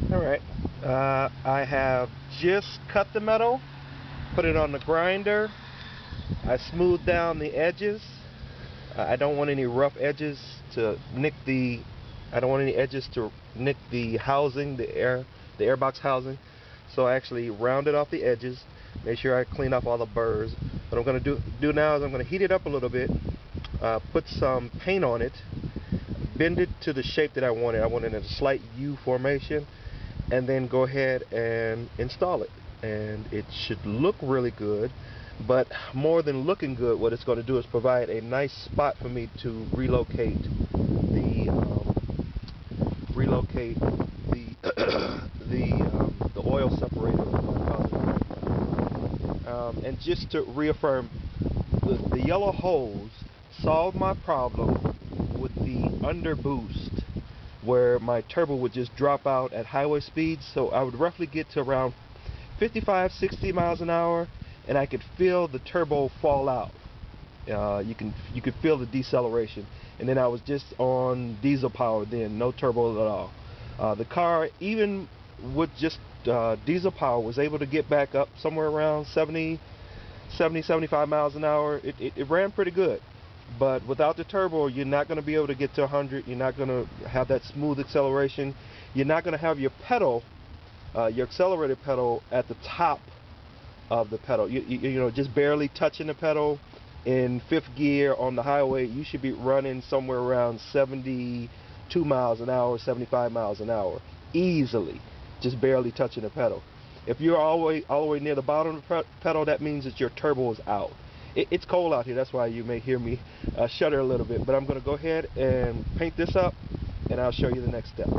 Alright, I have just cut the metal, put it on the grinder. I smoothed down the edges. I don't want any rough edges to nick the housing, the airbox housing. So I actually rounded off the edges, made sure I clean off all the burrs. What I'm going to do now is I'm going to heat it up a little bit, put some paint on it, bend it to the shape that I wanted. I wanted a slight U formation, and then go ahead and install it. And it should look really good, but more than looking good, what it's going to do is provide a nice spot for me to relocate the the oil separator. And just to reaffirm, the yellow hose solved my problem with the under boost, where my turbo would just drop out at highway speeds. So I would roughly get to around 55-60 miles an hour, and I could feel the turbo fall out. You could feel the deceleration. And then I was just on diesel power then, no turbo at all. The car, even with just diesel power, was able to get back up somewhere around 75 miles an hour. It ran pretty good. But without the turbo, you're not going to be able to get to 100. You're not going to have that smooth acceleration. You're not going to have your pedal, your accelerator pedal, at the top of the pedal. You know, just barely touching the pedal. In fifth gear on the highway, you should be running somewhere around 72 miles an hour, 75 miles an hour, easily, just barely touching the pedal. If you're all the way near the bottom of the pedal, that means that your turbo is out. It's cold out here, that's why you may hear me shudder a little bit, but I'm going to go ahead and paint this up, and I'll show you the next step.